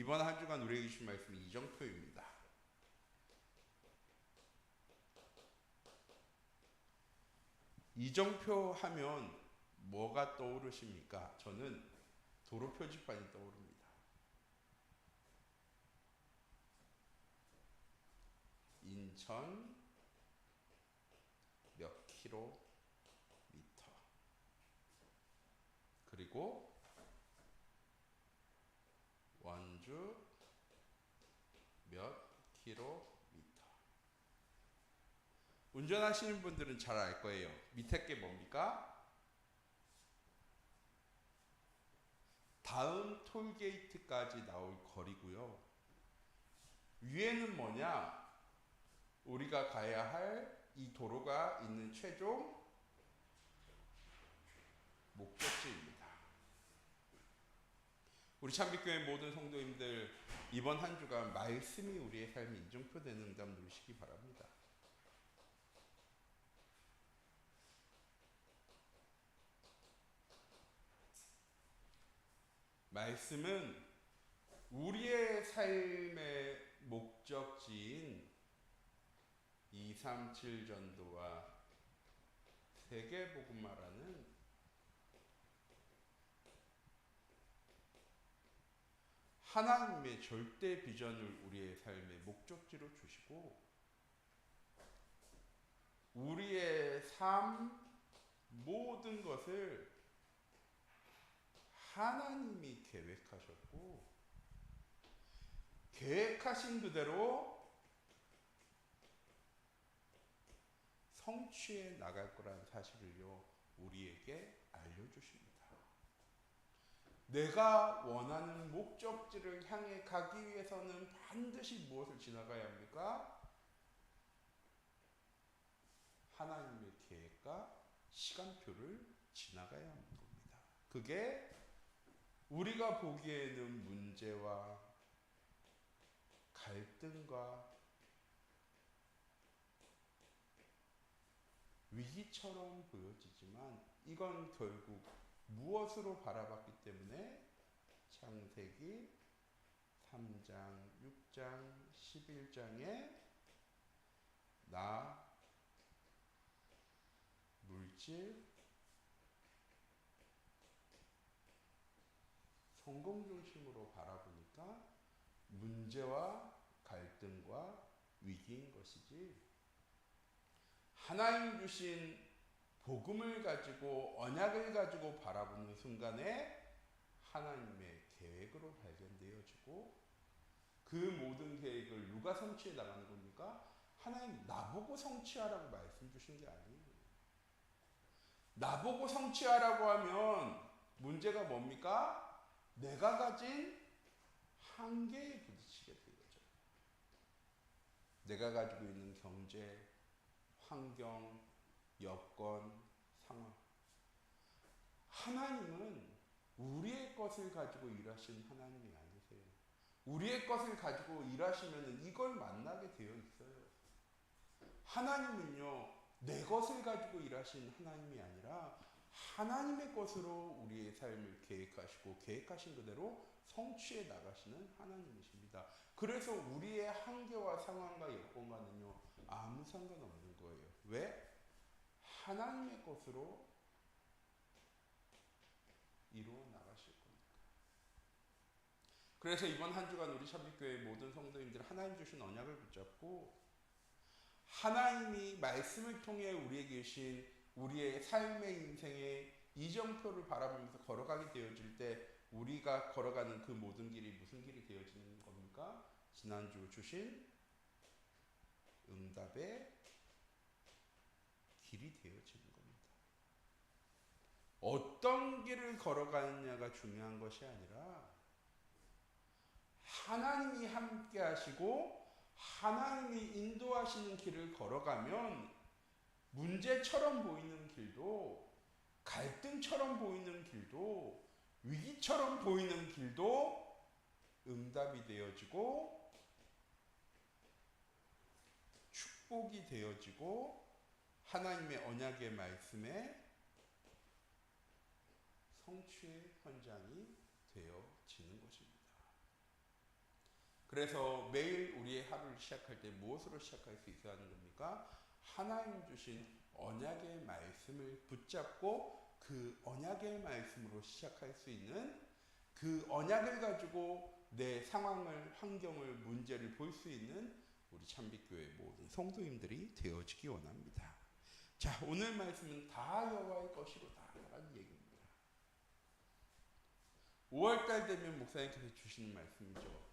이번 한 주간 우리에게 주신 말씀이 이정표입니다. 이정표 하면 뭐가 떠오르십니까? 저는 도로 표지판이 떠오릅니다. 인천 몇 킬로미터, 그리고 원주 몇 킬로미터. 운전하시는 분들은 잘 알 거예요. 밑에 게 뭡니까? 다음 톨게이트까지 나올 거리고요. 위에는 뭐냐? 우리가 가야 할 이 도로가 있는 최종 목적지입니다. 우리 참빛교회 모든 성도님들, 이번 한 주간 말씀이 우리의 삶에 이정표되는 응답 누리시기 바랍니다. 말씀은 우리의 삶의 목적지인 237 전도와 세계복음화라는 하나님의 절대 비전을 우리의 삶의 목적지로 주시고, 우리의 삶 모든 것을 하나님이 계획하셨고, 계획하신 그대로 성취해 나갈 거라는 사실을요, 우리에게 알려주십니다. 내가 원하는 목적지를 향해 가기 위해서는 반드시 무엇을 지나가야 합니까? 하나님의 계획과 시간표를 지나가야 하는 겁니다. 그게 우리가 보기에는 문제와 갈등과 위기처럼 보여지지만 이건 결국 무엇으로 바라봤기 때문에 창세기 3장, 6장, 11장에 나, 물질, 성공 중심으로 바라보니까 문제와 갈등과 위기인 것이지, 하나님 주신 복음을 가지고 언약을 가지고 바라보는 순간에 하나님의 계획으로 발견되어지고, 그 모든 계획을 누가 성취해 나가는 겁니까? 하나님 나보고 성취하라고 말씀 주신 게 아니에요. 나보고 성취하라고 하면 문제가 뭡니까? 내가 가진 한계에 부딪히게 되죠. 내가 가지고 있는 경제, 환경, 여건, 상황. 하나님은 우리의 것을 가지고 일하시는 하나님이 아니세요. 우리의 것을 가지고 일하시면 이걸 만나게 되어 있어요. 하나님은요, 내 것을 가지고 일하시는 하나님이 아니라 하나님의 것으로 우리의 삶을 계획하시고 계획하신 그대로 성취해 나가시는 하나님이십니다. 그래서 우리의 한계와 상황과 여건과는요, 아무 상관없는 거예요. 왜? 하나님의 것으로 이루어 나가실 겁니다. 그래서 이번 한 주간 우리 참빛교회 모든 성도님들, 하나님 주신 언약을 붙잡고 하나님이 말씀을 통해 우리에게 주신 우리의 삶의 인생의 이정표를 바라보면서 걸어가게 되어질 때, 우리가 걸어가는 그 모든 길이 무슨 길이 되어지는 겁니까? 지난주 주신 응답의 길이 되어지는 겁니다. 어떤 길을 걸어가느냐가 중요한 것이 아니라 하나님이 함께 하시고 하나님이 인도하시는 길을 걸어가면 문제처럼 보이는 길도, 갈등처럼 보이는 길도, 위기처럼 보이는 길도 응답이 되어지고 축복이 되어지고 하나님의 언약의 말씀에 성취의 현장이 되어지는 것입니다. 그래서 매일 우리의 하루를 시작할 때 무엇으로 시작할 수 있어야 하는 겁니까? 하나님 주신 언약의 말씀을 붙잡고 그 언약의 말씀으로 시작할 수 있는, 그 언약을 가지고 내 상황을, 환경을, 문제를 볼 수 있는 우리 참빛교회 모든 성도님들이 되어지기 원합니다. 자, 오늘 말씀은 다 여호와의 것이로다 라는 얘기입니다. 5월달 되면 목사님께서 주시는 말씀이죠.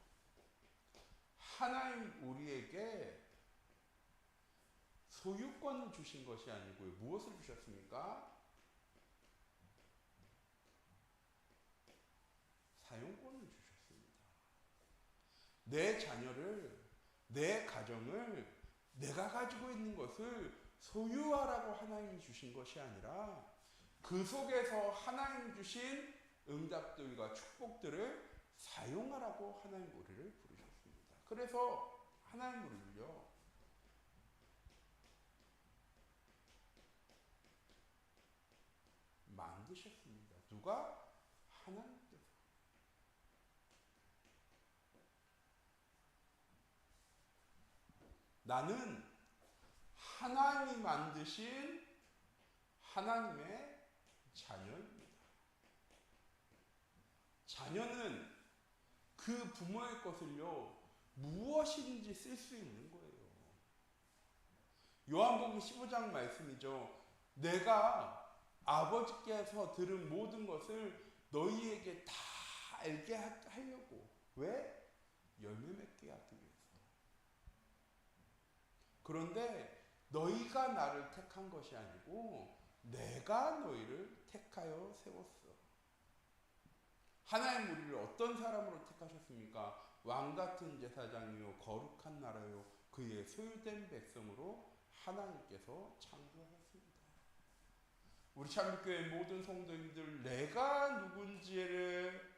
하나님 우리에게 소유권을 주신 것이 아니고요. 무엇을 주셨습니까? 사용권을 주셨습니다. 내 자녀를, 내 가정을, 내가 가지고 있는 것을 소유하라고 하나님이 주신 것이 아니라 그 속에서 하나님 주신 응답들과 축복들을 사용하라고 하나님 우리를 부르셨습니다. 그래서 하나님 우리를요, 만드셨습니다. 누가? 하나님께서. 나는 하나님이 만드신 하나님의 자녀입니다. 자녀는 그 부모의 것을요, 무엇이든지 쓸 수 있는 거예요. 요한복음 15장 말씀이죠. 내가 아버지께서 들은 모든 것을 너희에게 다 알게 하려고. 왜? 열매 맺게 하기 위해서. 그런데 너희가 나를 택한 것이 아니고 내가 너희를 택하여 세웠어. 하나님 우리를 어떤 사람으로 택하셨습니까? 왕같은 제사장이요 거룩한 나라요 그의 소유된 백성으로 하나님께서 창조하셨습니다. 우리 참교회 모든 성도님들, 내가 누군지를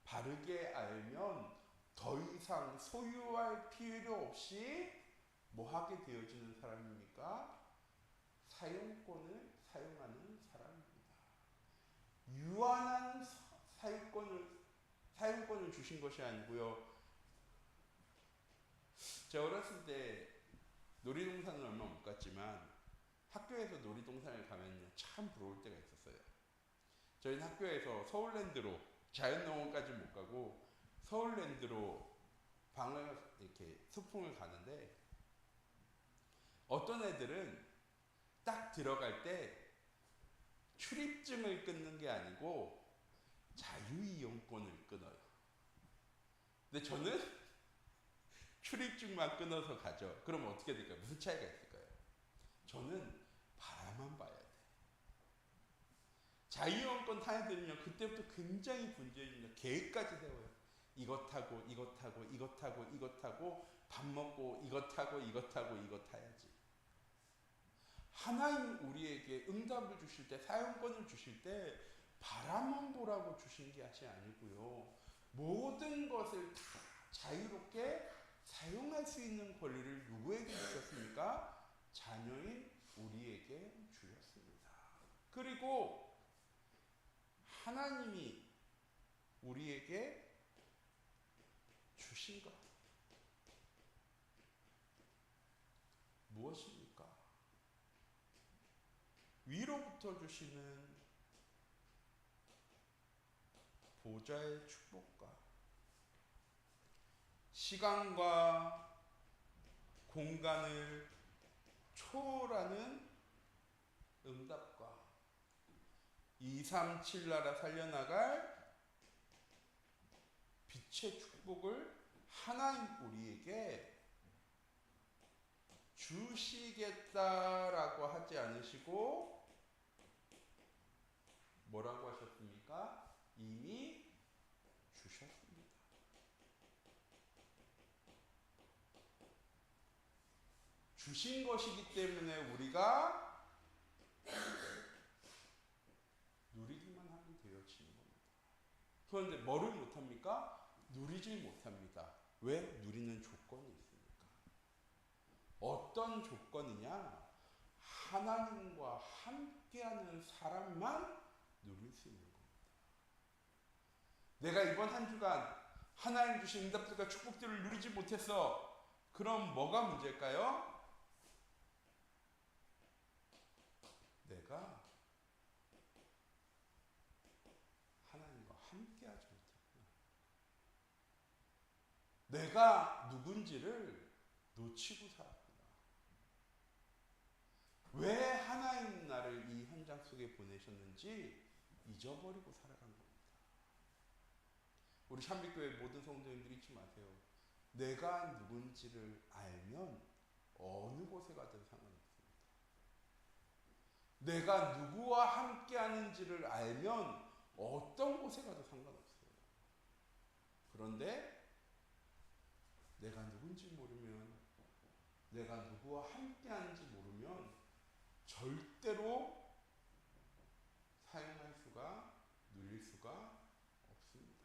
바르게 알면 더 이상 소유할 필요 없이 뭐 하게 되어지는 사람입니까? 사용권을 사용하는 사람입니다. 유한한 사용권을 주신 것이 아니고요. 제가 어렸을 때 놀이동산을 얼마 못 갔지만 학교에서 놀이동산을 가면 참 부러울 때가 있었어요. 저희는 학교에서 서울랜드로, 자연농원까지 못 가고 서울랜드로 방을 이렇게 소풍을 가는데, 어떤 애들은 딱 들어갈 때 출입증을 끊는 게 아니고 자유이용권을 끊어요. 근데 저는 출입증만 끊어서 가죠. 그럼 어떻게 될까요? 무슨 차이가 있을까요? 저는 바라만 봐야 돼. 자유이용권 타는 애들은요, 그때부터 굉장히 분주해집니다. 계획까지 세워요. 이것 타고 이것 타고 이것 타고 이것 타고 밥 먹고 이것 타고 이것 타고 이것 타야지. 하나님 우리에게 응답을 주실 때, 사용권을 주실 때 바라만 보라고 주신 것이 아니고요, 모든 것을 다 자유롭게 사용할 수 있는 권리를 누구에게 주셨습니까? 자녀인 우리에게 주셨습니다. 그리고 하나님이 우리에게 주신 것 무엇입니까? 위로부터 주시는 보좌의 축복과 시간과 공간을 초월하는 응답과 237 나라 살려나갈 빛의 축복을 하나님 우리에게 주시겠다라고 하지 않으시고 뭐라고 하셨습니까? 이미 주셨습니다. 주신 것이기 때문에 우리가 누리기만 하면 되어지는 겁니다. 그런데 뭐를 못합니까? 누리질 못합니다. 왜? 누리는 조건이 있습니까? 어떤 조건이냐? 하나님과 함께하는 사람만 누릴 수 있는 겁니다. 내가 이번 한 주간 하나님 주신 응답들과 축복들을 누리지 못했어. 그럼 뭐가 문제일까요? 내가 하나님과 함께하지 못했구나. 내가 누군지를 놓치고 살았구나. 왜 하나님 나를 이 현장 속에 보내셨는지 잊어버리고 살아간 겁니다. 우리 샴빛교회 모든 성도님들이 잊지 마세요. 내가 누군지를 알면 어느 곳에 가든 상관없습니다. 내가 누구와 함께 하는지를 알면 어떤 곳에 가도 상관없어요. 그런데 내가 누군지 모르면, 내가 누구와 함께 하는지 모르면 절대로 사용할 수가, 누릴 수가 없습니다.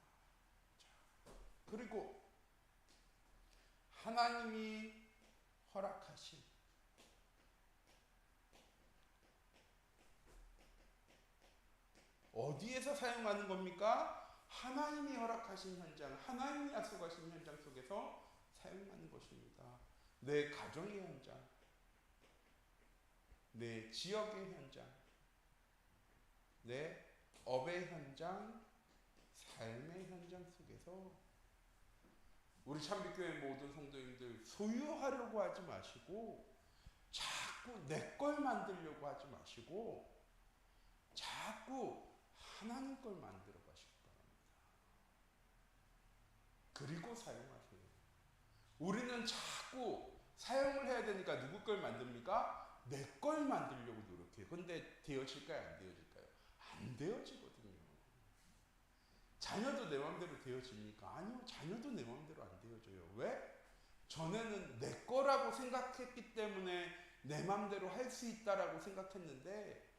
자, 그리고 하나님이 허락하신 어디에서 사용하는 겁니까? 하나님이 허락하신 현장, 하나님이 약속하신 현장 속에서 사용하는 것입니다. 내 가정의 현장, 내 지역의 현장, 내 업의 현장, 삶의 현장 속에서 우리 참빛교회 모든 성도님들 소유하려고 하지 마시고 자꾸 내 걸 만들려고 하지 마시고 자꾸 하나님 걸 만들어 가시기 바랍니다. 그리고 사용하세요. 우리는 자꾸 사용을 해야 되니까 누구 걸 만듭니까? 내 걸 만들려고 노력해요. 근데 되어질까요? 안 되어질까요? 안 되어지거든요. 자녀도 내 마음대로 되어집니까? 아니요. 자녀도 내 마음대로 안 되어져요. 왜? 전에는 내 거라고 생각했기 때문에 내 마음대로 할 수 있다라고 생각했는데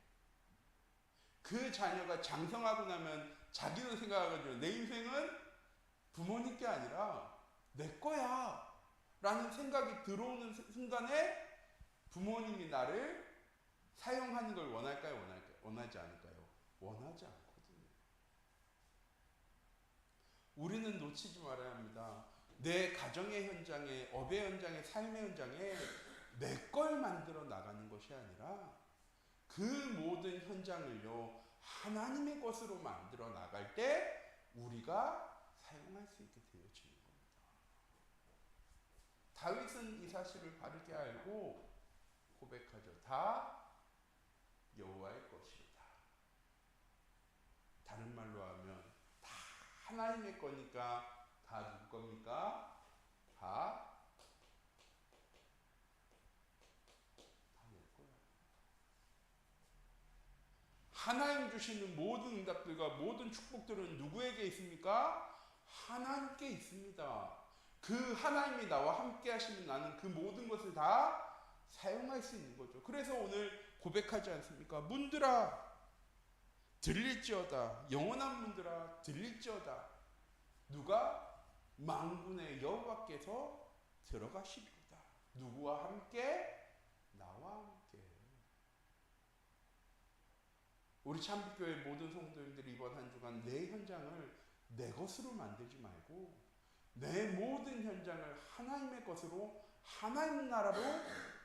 그 자녀가 장성하고 나면 자기도 생각하거든요. 내 인생은 부모님께 아니라 내 거야 라는 생각이 들어오는 순간에 부모님이 나를 사용하는 걸 원할까요? 원하지 않을까요? 원하지 않거든요. 우리는 놓치지 말아야 합니다. 내 가정의 현장에, 업의 현장에, 삶의 현장에 내 걸 만들어 나가는 것이 아니라 그 모든 현장을요 하나님의 것으로 만들어 나갈 때 우리가 사용할 수 있게 되어지는 겁니다. 다윗은 이 사실을 바르게 알고 고백하죠. 다 여호와의 것이다. 다른 말로 하면 다 하나님의 거니까 다 누구 겁니까? 다 하나님 주시는 모든 응답들과 모든 축복들은 누구에게 있습니까? 하나님께 있습니다. 그 하나님이 나와 함께 하시면 나는 그 모든 것을 다 사용할 수 있는 거죠. 그래서 오늘 고백하지 않습니까? 문들아 들릴지어다. 영원한 문들아 들릴지어다. 누가? 만군의 여호와께서 들어가시리로다. 누구와 함께? 나와 함께. 우리 참빛교회 모든 성도님들이 이번 한 주간 내 현장을 내 것으로 만들지 말고 내 모든 현장을 하나님의 것으로 하나님 나라로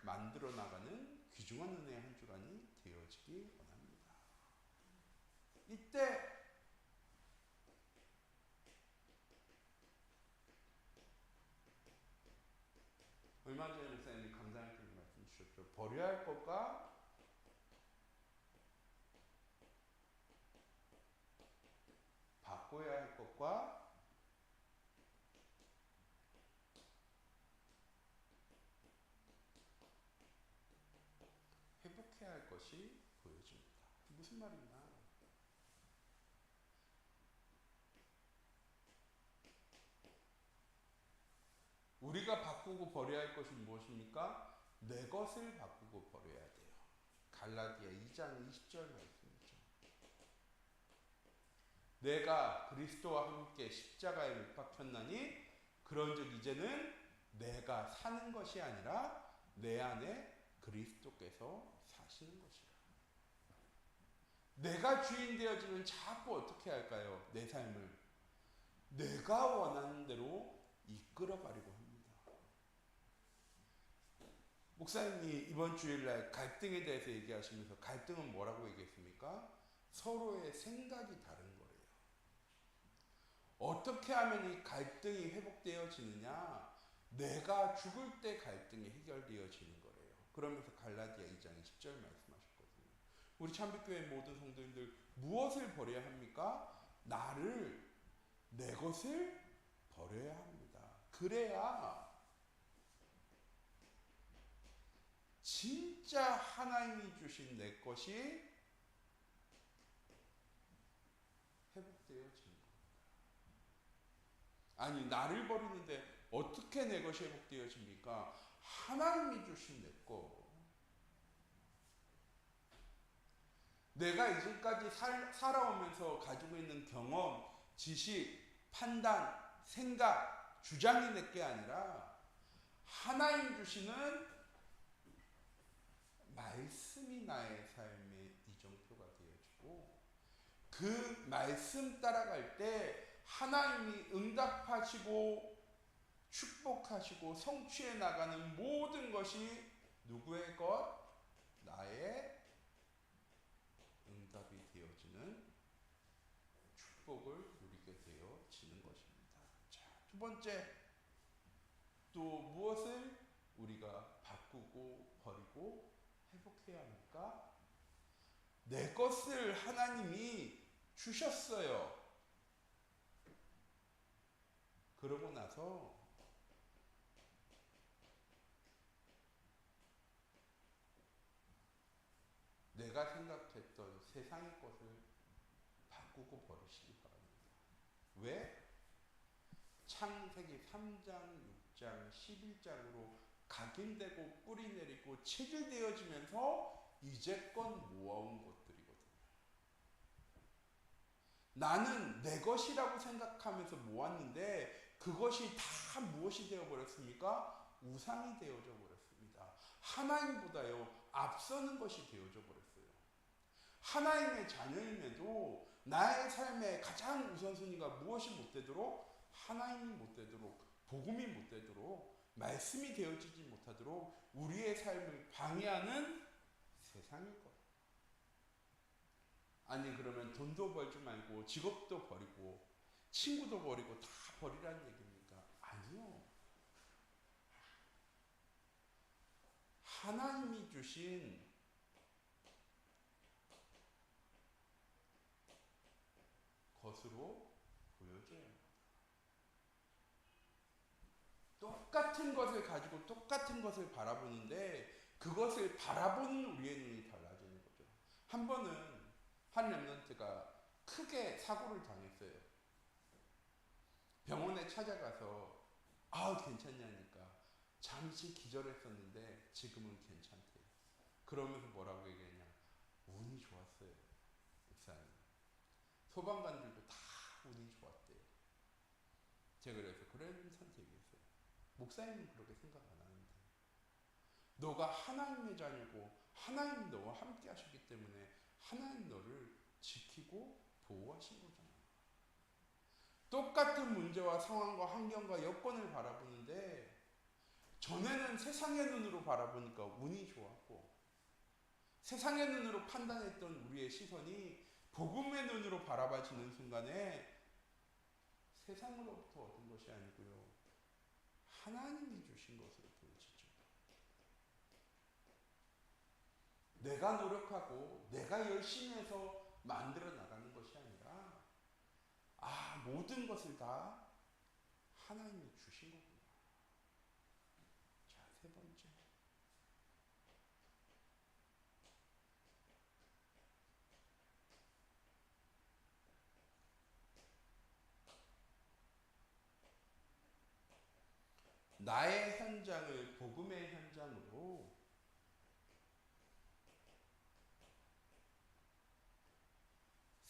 만들어 나가는 귀중한 은혜의 한 주간이 되어지기 원합니다. 이때 얼마 전에 목사님이 감사할 때 말씀 주셨죠. 버려야 할 것과 바꿔야 할 것과 회복해야 할 것이 보여집니다. 무슨 말이냐? 우리가 바꾸고 버려야 할 것이 무엇입니까? 내 것을 바꾸고 버려야 돼요. 갈라디아 2장 20절 말씀이죠. 내가 그리스도와 함께 십자가에 못 박혔나니 그런즉 이제는 내가 사는 것이 아니라 내 안에 그리스도께서 사시는 것이라. 내가 주인 되어지면 자꾸 어떻게 할까요? 내 삶을 내가 원하는 대로 이끌어가려고 합니다. 목사님이 이번 주일날 갈등에 대해서 얘기하시면서 갈등은 뭐라고 얘기했습니까? 서로의 생각이 다른 거예요. 어떻게 하면 이 갈등이 회복되어지느냐? 내가 죽을 때 갈등이 해결되어지는 거래요. 그러면서 갈라디아 2장 10절 말씀하셨거든요. 우리 참빛교회 모든 성도님들 무엇을 버려야 합니까? 나를, 내 것을 버려야 합니다. 그래야 진짜 하나님이 주신 내 것이 회복되어지는 겁니다. 아니, 나를 버리는데 어떻게 내 것이 회복되어집니까? 하나님이 주신 내 것. 내가 이제까지 살아오면서 가지고 있는 경험, 지식, 판단, 생각, 주장이 내 게 아니라 하나님 주시는 말씀이 나의 삶의 이정표가 되어지고, 그 말씀 따라갈 때 하나님이 응답하시고 축복하시고 성취해 나가는 모든 것이 누구의 것? 나의 응답이 되어지는, 축복을 누리게 되어지는 것입니다. 자, 두 번째, 또 무엇을 우리가 바꾸고 버리고 회복해야 합니까? 내 것을 하나님이 주셨어요. 그러고 나서 내가 생각했던 세상의 것을 바꾸고 버리시기 바랍니다. 왜? 창세기 3장, 6장, 11장으로 각인되고 뿌리 내리고 체질되어지면서 이제껏 모아온 것들이거든요. 나는 내 것이라고 생각하면서 모았는데 그것이 다 무엇이 되어버렸습니까? 우상이 되어져 버렸습니다. 하나님보다요 앞서는 것이 되어져 버렸어요. 하나님의 자녀임에도 나의 삶의 가장 우선순위가 무엇이 못 되도록, 하나님이 못 되도록, 복음이 못 되도록, 말씀이 되어지지 못하도록 우리의 삶을 방해하는 세상일 것. 아니, 그러면 돈도 벌지 말고 직업도 버리고 친구도 버리고 다 버리라는 얘기입니까? 아니요. 하나님이 주신 것으로 보여줘야 합니다. 똑같은 것을 가지고 똑같은 것을 바라보는데 그것을 바라보는 우리의 눈이 달라지는 거죠. 한 번은 한 렘넌트가 크게 사고를 당했어요. 병원에 찾아가서 괜찮냐니까 잠시 기절했었는데 지금은 괜찮대요. 그러면서 뭐라고 얘기했냐? 운이 좋았어요. 목사님. 소방관들도 다 운이 좋았대요. 제가 그래서 그런 선택이었어요. 목사님은 그렇게 생각 안 하는데 너가 하나님의 자녀고 하나님 너와 함께 하셨기 때문에 하나님 너를 지키고 보호하신 거잖아. 똑같은 문제와 상황과 환경과 여건을 바라보는데 전에는 세상의 눈으로 바라보니까 운이 좋았고 세상의 눈으로 판단했던 우리의 시선이 복음의 눈으로 바라봐지는 순간에 세상으로부터 얻은 것이 아니고요 하나님이 주신 것으로 보여지죠. 내가 노력하고 내가 열심히 해서 만들어 나가는 것이 아니라 모든 것을 다 하나님이 주신 거구나. 자, 세 번째. 나의 현장을 복음의 현장으로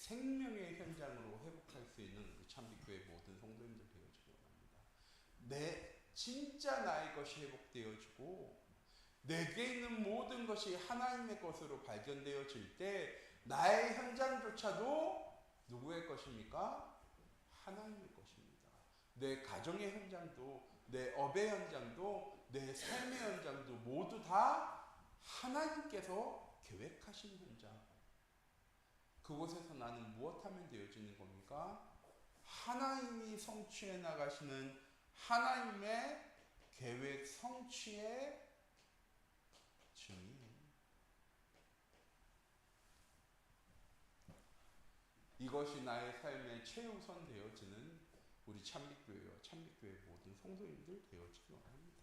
생명의 현장으로 회복할 수 있는 우리 참빛교회 모든 성도님들 되어지기 원합니다. 진짜 나의 것이 회복되어지고 내게 있는 모든 것이 하나님의 것으로 발견되어질 때 나의 현장조차도 누구의 것입니까? 하나님의 것입니다. 내 가정의 현장도, 내 업의 현장도, 내 삶의 현장도 모두 다 하나님께서 계획하신 현장. 그곳에서 나는 무엇하면 되어지는 겁니까? 하나님이 성취해 나가시는 하나님의 계획 성취의 증인. 이것이 나의 삶의 최우선 되어지는 우리 찬빛교회와 찬빛교회 모든 성도님들 되어지기 원합니다.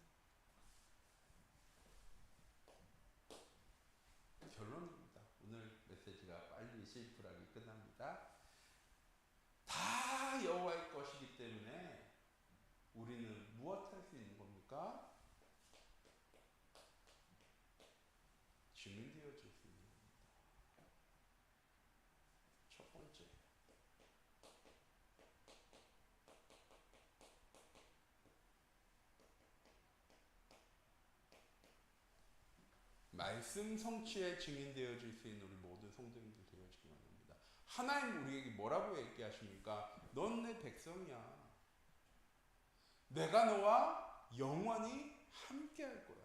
결론입니다. 오늘 메시지가 빨리 심플하게 끝납니다. 다 여호와의 것이기 때문에 우리는 무엇 할 수 있는 겁니까? 증인되어질 수 있는 겁니다. 첫 번째, 말씀 성취에 증인되어질 수 있는 우리 모든 성도님들 되어지기 원합니다. 하나님 우리에게 뭐라고 얘기하십니까? 넌 내 백성이야. 내가 너와 영원히 함께 할 거야.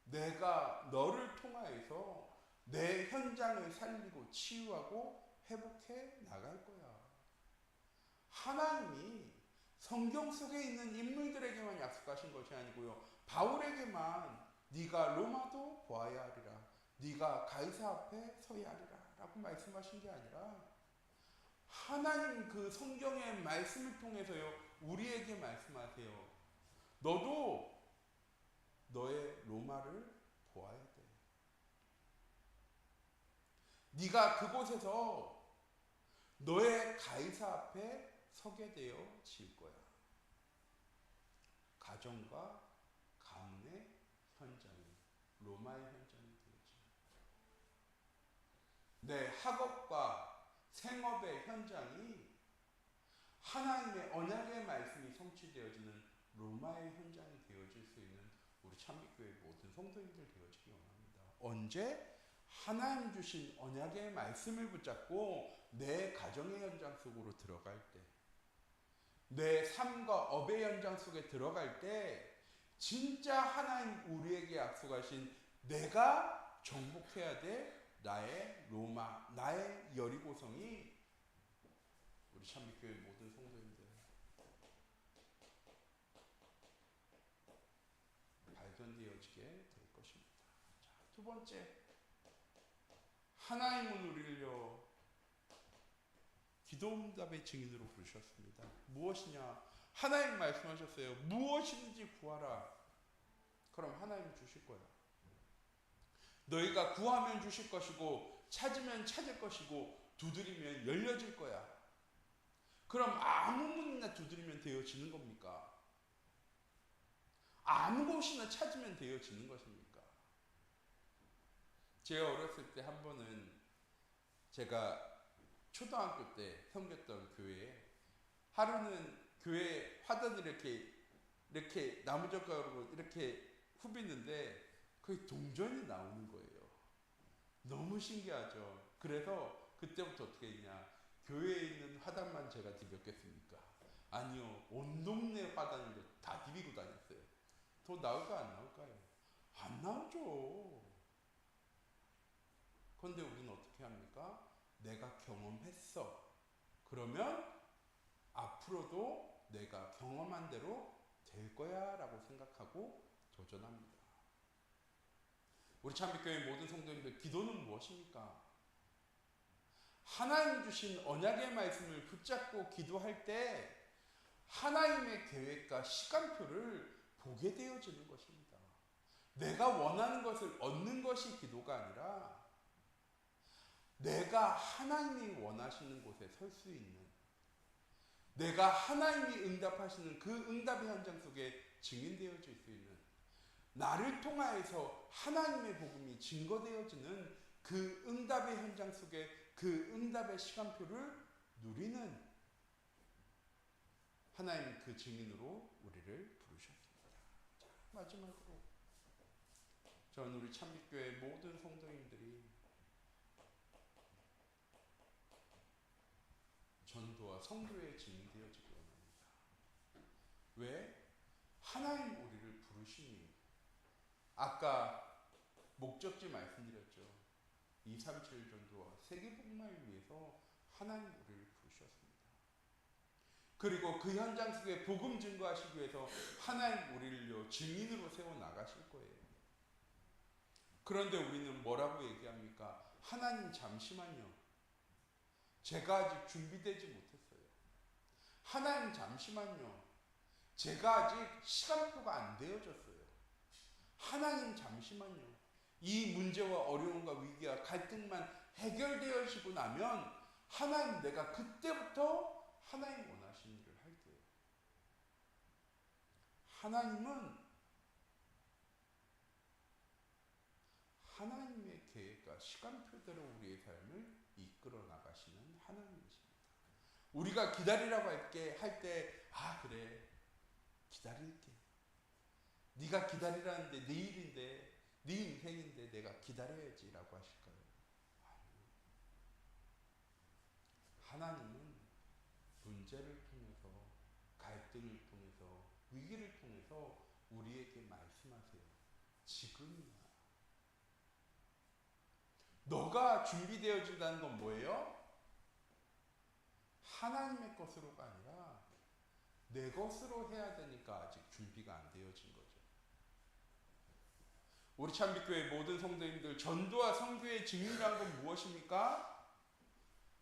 내가 너를 통하여서 내 현장을 살리고 치유하고 회복해 나갈 거야. 하나님이 성경 속에 있는 인물들에게만 약속하신 것이 아니고요. 바울에게만 네가 로마도 보아야 하리라. 네가 가이사 앞에 서야 하리라. 라고 말씀하신 게 아니라 하나님 그 성경의 말씀을 통해서요. 우리에게 말씀하세요. 너도 너의 로마를 보아야 돼. 네가 그곳에서 너의 가이사 앞에 서게 되어질 거야. 가정과 가문의 현장이 로마의 현장이 되어져. 내 학업과 생업의 현장이 하나님의 언약의 말씀이 성취되어지는 로마의 현장이 되어질 수 있는 우리 찬빛교회 모든 성도님들 되어지기 원합니다. 언제? 하나님 주신 언약의 말씀을 붙잡고 내 가정의 현장 속으로 들어갈 때, 내 삶과 업의 현장 속에 들어갈 때 진짜 하나님 우리에게 약속하신 내가 정복해야 될 나의 로마, 나의 여리고성이 우리 찬빛교회 모든 성도님들 발견되어지게 될 것입니다. 자, 두 번째, 하나님은 우리를요 기도응답의 증인으로 부르셨습니다. 무엇이냐? 하나님 말씀하셨어요. 무엇이든지 구하라. 그럼 하나님 주실 거야. 너희가 구하면 주실 것이고 찾으면 찾을 것이고 두드리면 열려질 거야. 그럼 아무 문이나 두드리면 되어지는 겁니까? 아무 곳이나 찾으면 되어지는 것입니까? 제가 어렸을 때 한 번은 제가 초등학교 때 섬겼던 교회에 하루는 교회 화단을 이렇게 나무젓가락으로 이렇게 후비는데 거의 동전이 나오는 거예요. 너무 신기하죠. 그래서 그때부터 어떻게 했냐? 교회에 있는 화단만 제가 디볐겠습니까? 아니요. 온 동네 화단을 다 디비고 다녔어요. 더 나올까 안 나올까요? 안 나오죠. 그런데 우리는 어떻게 합니까? 내가 경험했어. 그러면 앞으로도 내가 경험한 대로 될 거야 라고 생각하고 도전합니다. 우리 찬빛교회 모든 성도님들, 기도는 무엇입니까? 하나님 주신 언약의 말씀을 붙잡고 기도할 때 하나님의 계획과 시간표를 보게 되어지는 것입니다. 내가 원하는 것을 얻는 것이 기도가 아니라 내가 하나님이 원하시는 곳에 설 수 있는, 내가 하나님이 응답하시는 그 응답의 현장 속에 증인되어질 수 있는, 나를 통하여서 하나님의 복음이 증거되어지는 그 응답의 현장 속에 그 응답의 시간표를 누리는 하나님 그 증인으로 우리를 부르셨습니다. 자, 마지막으로 저는 우리 찬빛교회 모든 성도님들이 전도 전도와 성도의 증인되어지기 원합니다. 왜? 하나님 우리를 부르시니 아까 목적지 말씀드렸죠. 237 전도와 세계복음을 위해서 하나님 우리를 부르셨습니다. 그리고 그 현장 속에 복음 증거하시기 위해서 하나님 우리를 증인으로 세워 나가실 거예요. 그런데 우리는 뭐라고 얘기합니까? 하나님 잠시만요. 제가 아직 준비되지 못했어요. 하나님 잠시만요. 제가 아직 시간표가 안 되어졌어요. 하나님 잠시만요. 이 문제와 어려움과 위기와 갈등만 해결되어지고 나면 하나님 내가 그때부터 하나님 원하시는 일을 할게요. 하나님은 하나님의 계획과 시간표대로 우리의 삶을 이끌어 나가시는 하나님이십니다. 우리가 기다리라고 할 때 그래 기다릴게. 네가 기다리라는데 네 일인데 네 인생인데 내가 기다려야지 라고 하실까요? 하나님은 문제를 통해서 갈등을 통해서 위기를 통해서 우리에게 말씀하세요. 지금이야. 너가 준비되어진다는 건 뭐예요? 하나님의 것으로가 아니라 내 것으로 해야 되니까 아직 준비가 안 되어진 거죠. 우리 참빛교회 모든 성도님들, 전도와 성교의 증인이란 건 무엇입니까?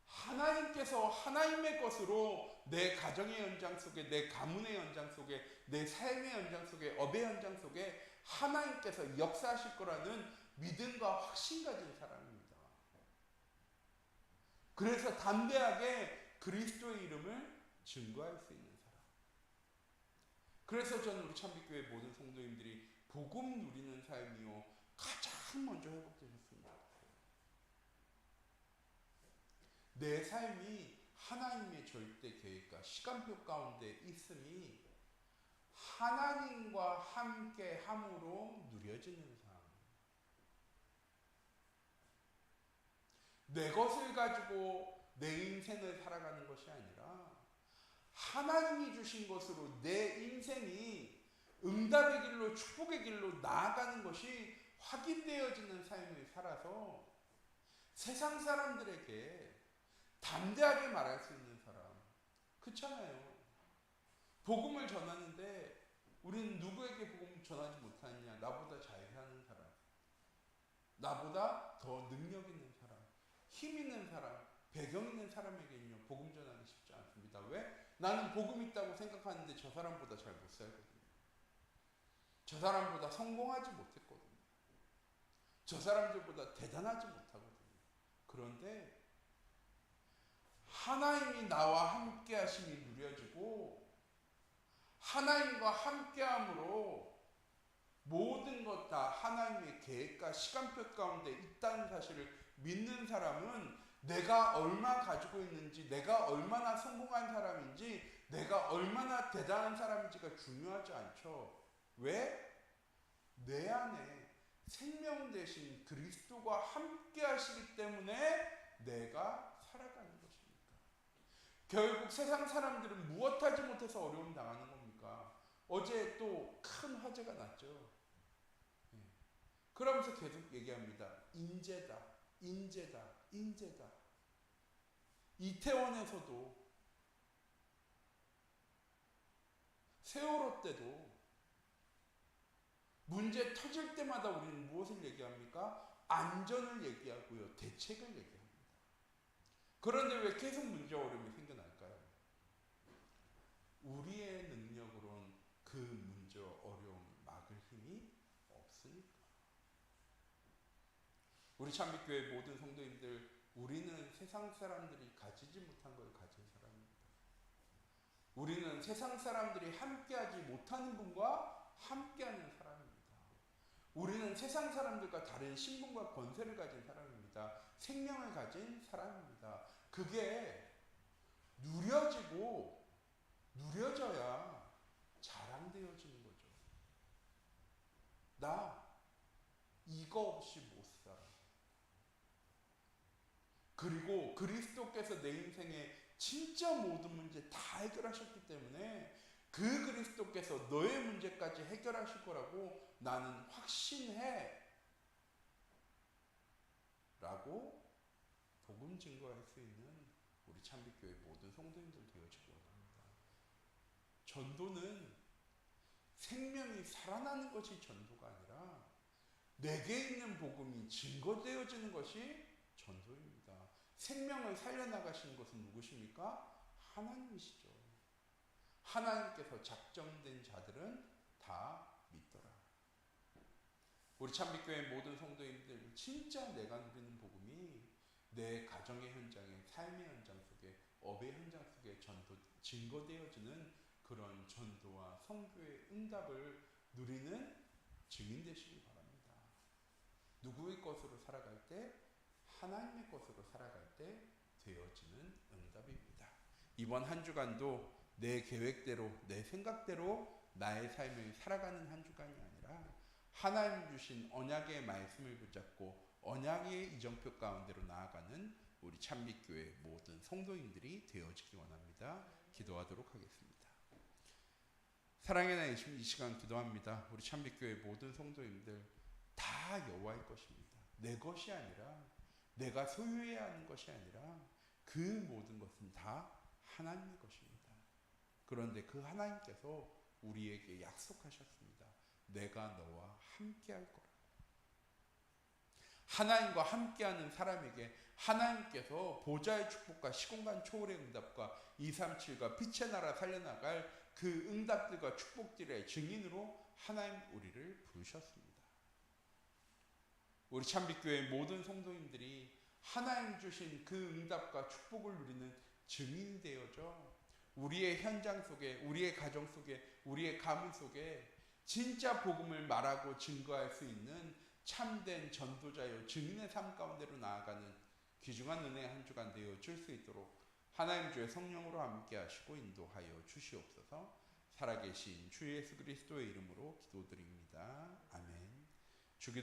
하나님께서 하나님의 것으로 내 가정의 연장 속에, 내 가문의 연장 속에, 내 삶의 연장 속에, 업의 연장 속에 하나님께서 역사하실 거라는 믿음과 확신 가진 사람입니다. 그래서 담대하게 그리스도의 이름을 증거할 수 있는 사람. 그래서 저는 우리 참빛교회 모든 성도님들이 복음 누리는 삶이요 가장 먼저 회복되셨습니다. 내 삶이 하나님의 절대 계획과 시간표 가운데 있음이 하나님과 함께 함으로 누려지는 삶. 내 것을 가지고 내 인생을 살아가는 것이 아니라 하나님이 주신 것으로 내 인생이 응답의 길로 축복의 길로 나아가는 것이 확인되어지는 삶을 살아서 세상 사람들에게 담대하게 말할 수 있는 사람. 그렇잖아요. 복음을 전하는데 우리는 누구에게 복음을 전하지 못하느냐? 나보다 잘 사는 사람, 나보다 더 능력 있는 사람, 힘 있는 사람, 배경 있는 사람에게는요 복음 전하기 쉽지 않습니다. 왜? 나는 복음 있다고 생각하는데 저 사람보다 잘 못 살거든요. 저 사람보다 성공하지 못했거든요. 저 사람들보다 대단하지 못하거든요. 그런데 하나님이 나와 함께 하심이 누려지고 하나님과 함께함으로 모든 것 다 하나님의 계획과 시간표 가운데 있다는 사실을 믿는 사람은 내가 얼마 가지고 있는지, 내가 얼마나 성공한 사람인지, 내가 얼마나 대단한 사람인지가 중요하지 않죠. 왜? 내 안에 생명 되신 그리스도가 함께 하시기 때문에 내가 살아가는 것입니다. 결국 세상 사람들은 무엇하지 못해서 어려움 당하는 겁니까? 어제 또 큰 화재가 났죠. 그러면서 계속 얘기합니다. 인재다, 인재다, 인재다. 이태원에서도 세월호 때도 문제 터질 때마다 우리는 무엇을 얘기합니까? 안전을 얘기하고요. 대책을 얘기합니다. 그런데 왜 계속 문제 어려움이 생겨날까요? 우리의 능력으로는 그 문제 어려움을 막을 힘이 없으니까. 우리 참빛교회 모든 성도님들, 우리는 세상 사람들이 가지지 못한 걸 가진 사람입니다. 우리는 세상 사람들이 함께하지 못하는 분과 함께하는 사람입니다. 우리는 세상 사람들과 다른 신분과 권세를 가진 사람입니다. 생명을 가진 사람입니다. 그게 누려지고 누려져야 자랑되어지는 거죠. 나 이거 없이 못 살아. 그리고 그리스도께서 내 인생에 진짜 모든 문제 다 해결하셨기 때문에 그 그리스도께서 너의 문제까지 해결하실 거라고 나는 확신해 라고 복음 증거할 수 있는 우리 참빛교회 모든 성도님들 되어지기 원합니다. 전도는 생명이 살아나는 것이 전도가 아니라 내게 있는 복음이 증거되어지는 것이 전도입니다. 생명을 살려나가시는 것은 누구십니까? 하나님이시죠. 하나님께서 작정된 자들은 다 믿더라. 우리 참빛교회 모든 성도님들 진짜 내가 누리는 복음이 내 가정의 현장에, 삶의 현장 속에, 업의 현장 속에 증거되어지는 그런 전도와 선교의 응답을 누리는 증인 되시기 바랍니다. 누구의 것으로 살아갈 때? 하나님의 것으로 살아갈 때 되어지는 응답입니다. 이번 한 주간도 내 계획대로, 내 생각대로 나의 삶을 살아가는 한 주간이 아니라 하나님 주신 언약의 말씀을 붙잡고 언약의 이정표 가운데로 나아가는 우리 참빛교회 모든 성도인들이 되어지기 원합니다. 기도하도록 하겠습니다. 사랑의 하나님, 이 시간 기도합니다. 우리 참빛교회 모든 성도님들 다 여호와의 것입니다. 내 것이 아니라, 내가 소유해야 하는 것이 아니라 그 모든 것은 다 하나님의 것입니다. 그런데 그 하나님께서 우리에게 약속하셨습니다. 내가 너와 함께 할 거라. 하나님과 함께하는 사람에게 하나님께서 보좌의 축복과 시공간 초월의 응답과 237과 빛의 나라 살려나갈 그 응답들과 축복들의 증인으로 하나님 우리를 부르셨습니다. 우리 참빛교회 모든 성도님들이 하나님 주신 그 응답과 축복을 누리는 증인이 되어져 우리의 현장 속에, 우리의 가정 속에, 우리의 가문 속에 진짜 복음을 말하고 증거할 수 있는 참된 전도자요 증인의 삶 가운데로 나아가는 귀중한 은혜의 한 주간 되어줄 수 있도록 하나님 주의 성령으로 함께 하시고 인도하여 주시옵소서. 살아계신 주 예수 그리스도의 이름으로 기도드립니다. 아멘. 주기도